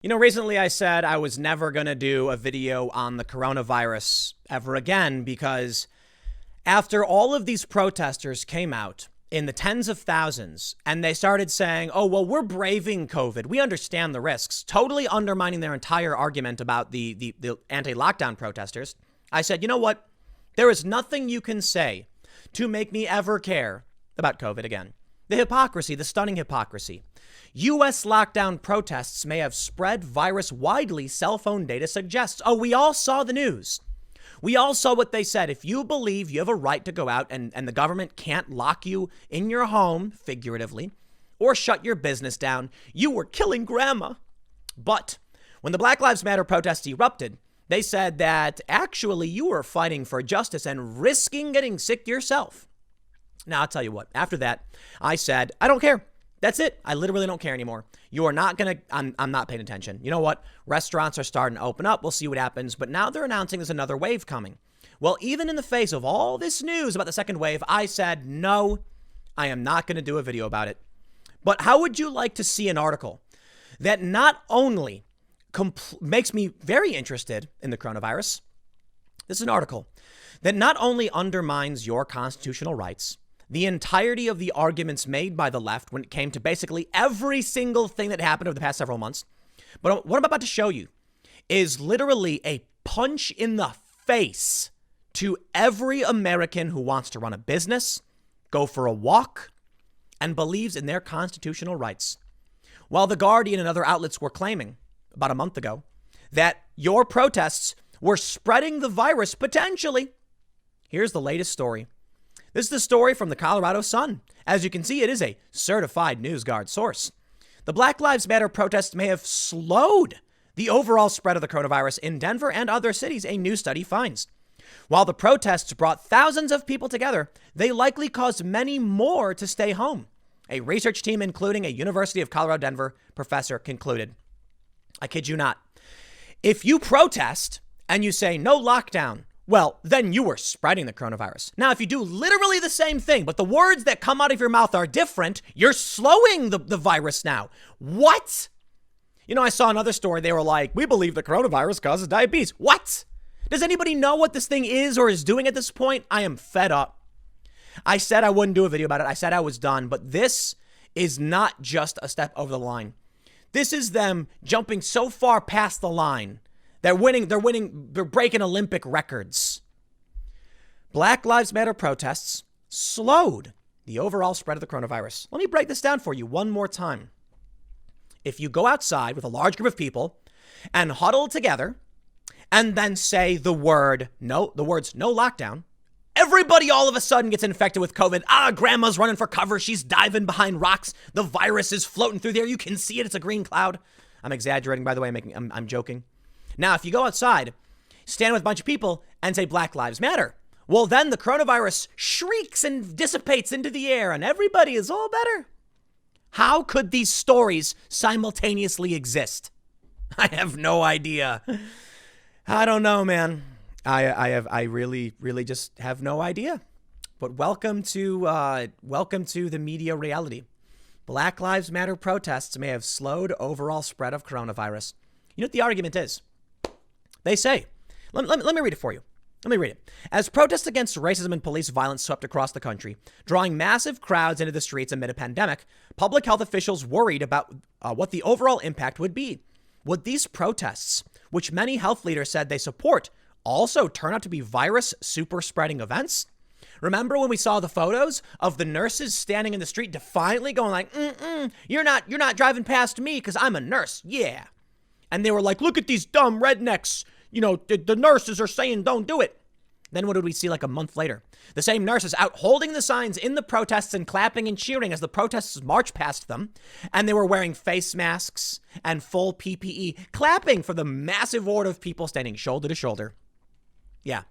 Recently I said I was never going to do a video on the coronavirus ever again because after all of these protesters came out in the tens of thousands and they started saying, oh, well, we're braving COVID. We understand the risks, totally undermining their entire argument about the anti-lockdown protesters. I said, you know what? There is nothing you can say to make me ever care about COVID again. The hypocrisy, the stunning hypocrisy. U.S. lockdown protests may have spread virus widely, cell phone data suggests. Oh, we all saw the news. We all saw what they said. If you believe you have a right to go out and the government can't lock you in your home, figuratively, or shut your business down, you were killing grandma. But when the Black Lives Matter protests erupted, they said that actually you were fighting for justice and risking getting sick yourself. Now, I'll tell you what, after that, I said, I don't care. That's it. I literally don't care anymore. You are not going to, I'm not paying attention. You know what? Restaurants are starting to open up. We'll see what happens. But now they're announcing there's another wave coming. Well, even in the face of all this news about the second wave, I said, no, I am not going to do a video about it. But how would you like to see an article that not only makes me very interested in the coronavirus? This is an article that not only undermines your constitutional rights, the entirety of the arguments made by the left when it came to basically every single thing that happened over the past several months. But what I'm about to show you is literally a punch in the face to every American who wants to run a business, go for a walk, and believes in their constitutional rights. While The Guardian and other outlets were claiming about a month ago that your protests were spreading the virus potentially, here's the latest story. This is the story from the Colorado Sun. As you can see, it is a certified NewsGuard source. The Black Lives Matter protests may have slowed the overall spread of the coronavirus in Denver and other cities, a new study finds. While the protests brought thousands of people together, they likely caused many more to stay home. A research team, including a University of Colorado Denver professor, concluded. I kid you not. If you protest and you say no lockdown, well, then you were spreading the coronavirus. Now, if you do literally the same thing, but the words that come out of your mouth are different, you're slowing the virus now. What? I saw another story. They were like, we believe the coronavirus causes diabetes. What? Does anybody know what this thing is or is doing at this point? I am fed up. I said I wouldn't do a video about it. I said I was done. But this is not just a step over the line. This is them jumping so far past the line. They're breaking Olympic records. Black Lives Matter protests slowed the overall spread of the coronavirus. Let me break this down for you one more time. If you go outside with a large group of people and huddle together and then say the words no lockdown, everybody all of a sudden gets infected with COVID. Grandma's running for cover. She's diving behind rocks. The virus is floating through there. You can see it. It's a green cloud. I'm exaggerating, by the way. I'm joking. Now, if you go outside, stand with a bunch of people and say Black Lives Matter, well, then the coronavirus shrieks and dissipates into the air and everybody is all better. How could these stories simultaneously exist? I have no idea. I don't know, man. I really just have no idea. But welcome to the media reality. Black Lives Matter protests may have slowed overall spread of coronavirus. You know what the argument is? They say, let me read it for you. Let me read it. As protests against racism and police violence swept across the country, drawing massive crowds into the streets amid a pandemic, public health officials worried about what the overall impact would be. Would these protests, which many health leaders said they support, also turn out to be virus super spreading events? Remember when we saw the photos of the nurses standing in the street defiantly going like, you're not driving past me because I'm a nurse. Yeah. And they were like, look at these dumb rednecks. The nurses are saying don't do it. Then what did we see like a month later? The same nurses out holding the signs in the protests and clapping and cheering as the protesters marched past them. And they were wearing face masks and full PPE, clapping for the massive horde of people standing shoulder to shoulder. Yeah.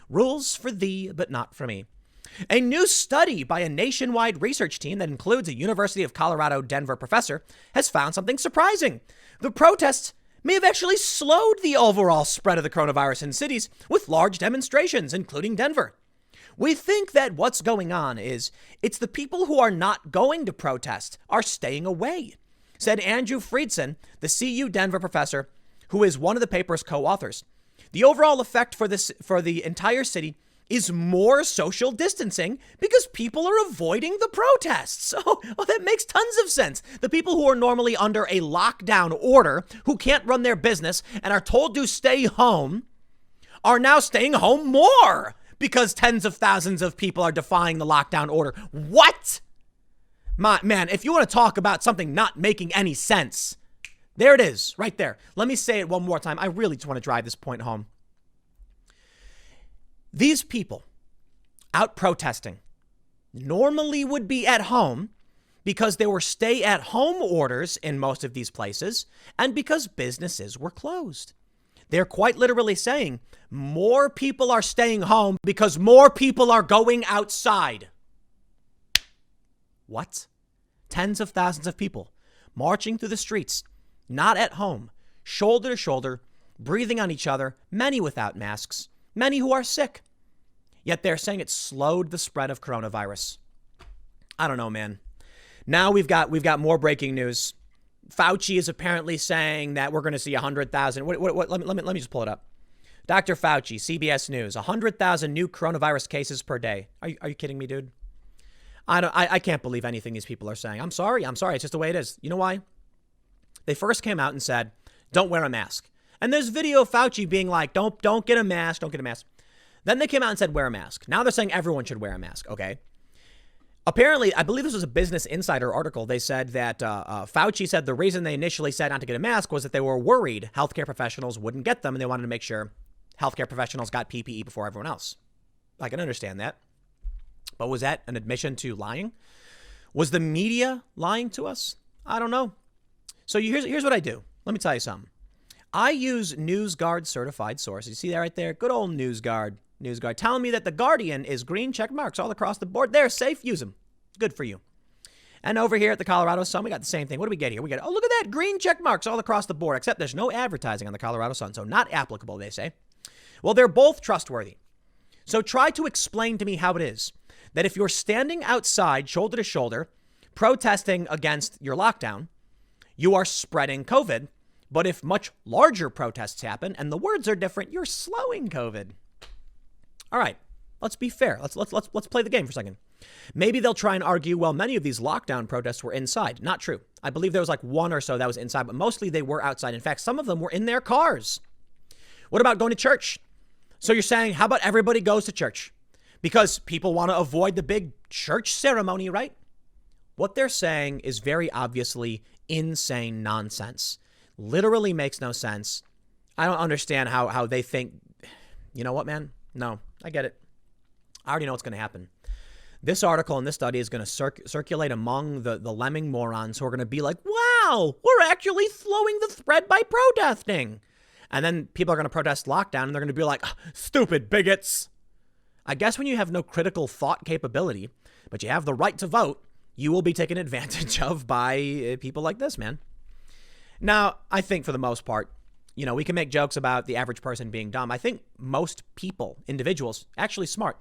Rules for thee, but not for me. A new study by a nationwide research team that includes a University of Colorado Denver professor has found something surprising. The protests may have actually slowed the overall spread of the coronavirus in cities with large demonstrations, including Denver. We think that what's going on is it's the people who are not going to protest are staying away. said Andrew Friedson, the CU Denver professor, who is one of the paper's co-authors. The overall effect for the entire city is more social distancing because people are avoiding the protests. Oh, that makes tons of sense. The people who are normally under a lockdown order, who can't run their business and are told to stay home, are now staying home more because tens of thousands of people are defying the lockdown order. What? Man, if you want to talk about something not making any sense, there it is, right there. Let me say it one more time. I really just want to drive this point home. These people out protesting normally would be at home because there were stay-at-home orders in most of these places and because businesses were closed. They're quite literally saying more people are staying home because more people are going outside. What? Tens of thousands of people marching through the streets, not at home, shoulder to shoulder, breathing on each other, many without masks, many who are sick. Yet they're saying it slowed the spread of coronavirus. I don't know, man. Now we've got more breaking news. Fauci is apparently saying that we're going to see 100,000. Let me just pull it up. Dr. Fauci, CBS News, 100,000 new coronavirus cases per day. Are you kidding me, dude? I can't believe anything these people are saying. I'm sorry. It's just the way it is. You know why? They first came out and said, don't wear a mask. And there's video of Fauci being like, don't get a mask. Don't get a mask. Then they came out and said, wear a mask. Now they're saying everyone should wear a mask. Okay. Apparently, I believe this was a Business Insider article. They said that Fauci said the reason they initially said not to get a mask was that they were worried healthcare professionals wouldn't get them, and they wanted to make sure healthcare professionals got PPE before everyone else. I can understand that. But was that an admission to lying? Was the media lying to us? I don't know. So here's what I do. Let me tell you something. I use NewsGuard certified sources. You see that right there? Good old NewsGuard. NewsGuard telling me that The Guardian is green check marks all across the board. They're safe. Use them. Good for you. And over here at the Colorado Sun, we got the same thing. What do we get here? We get, oh, look at that. Green check marks all across the board, except there's no advertising on the Colorado Sun, so not applicable, they say. Well, they're both trustworthy. So try to explain to me how it is that if you're standing outside shoulder to shoulder, protesting against your lockdown, you are spreading COVID. But if much larger protests happen and the words are different, you're slowing COVID. All right, let's be fair. Let's play the game for a second. Maybe they'll try and argue, well, many of these lockdown protests were inside. Not true. I believe there was like one or so that was inside, but mostly they were outside. In fact, some of them were in their cars. What about going to church? So you're saying, how about everybody goes to church? Because people want to avoid the big church ceremony, right? What they're saying is very obviously insane nonsense. Literally makes no sense. I don't understand how they think. You know what, man? No, I get it. I already know what's going to happen. This article and this study is going to circulate among the lemming morons who are going to be like, wow, we're actually slowing the spread by protesting. And then people are going to protest lockdown and they're going to be like, stupid bigots. I guess when you have no critical thought capability, but you have the right to vote, you will be taken advantage of by people like this, man. Now, I think for the most part, you know, we can make jokes about the average person being dumb. I think most people, individuals, actually smart.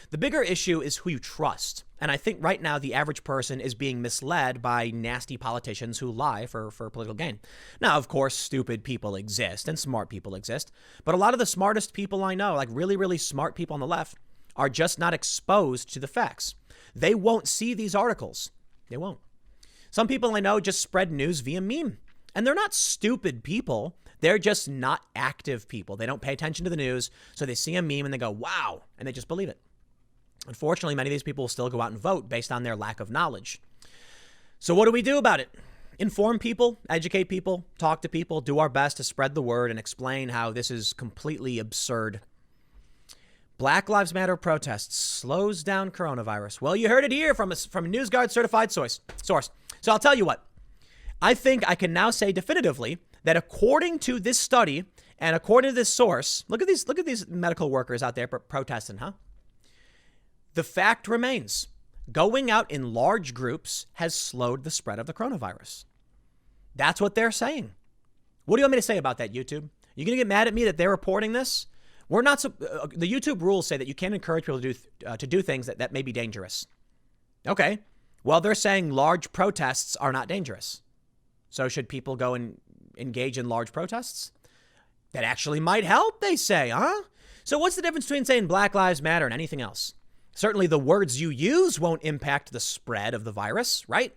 The bigger issue is who you trust. And I think right now the average person is being misled by nasty politicians who lie for political gain. Now, of course, stupid people exist and smart people exist. But a lot of the smartest people I know, like really, really smart people on the left, are just not exposed to the facts. They won't see these articles. They won't. Some people I know just spread news via meme. And they're not stupid people. They're just not active people. They don't pay attention to the news. So they see a meme and they go, wow, and they just believe it. Unfortunately, many of these people will still go out and vote based on their lack of knowledge. So what do we do about it? Inform people, educate people, talk to people, do our best to spread the word and explain how this is completely absurd. Black Lives Matter protests slows down coronavirus. Well, you heard it here from a NewsGuard certified source. So I'll tell you what. I think I can now say definitively that according to this study and according to this source, look at these medical workers out there protesting, huh? The fact remains, going out in large groups has slowed the spread of the coronavirus. That's what they're saying. What do you want me to say about that, YouTube? You going to get mad at me that they're reporting this? We're not. The YouTube rules say that you can't encourage people to do things that may be dangerous. Okay. Well, they're saying large protests are not dangerous. So should people go and engage in large protests? That actually might help, they say, huh? So what's the difference between saying Black Lives Matter and anything else? Certainly the words you use won't impact the spread of the virus, right?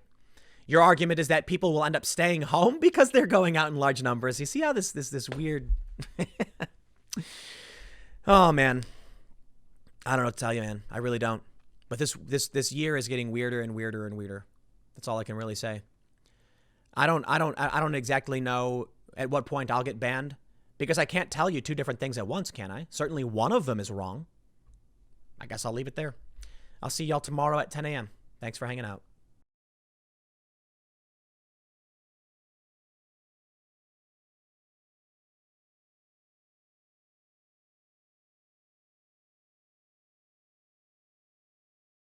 Your argument is that people will end up staying home because they're going out in large numbers. You see how this weird... Oh, man. I don't know what to tell you, man. I really don't. But this year is getting weirder and weirder and weirder. That's all I can really say. I don't exactly know at what point I'll get banned because I can't tell you two different things at once, can I? Certainly one of them is wrong. I guess I'll leave it there. I'll see y'all tomorrow at 10 a.m. Thanks for hanging out.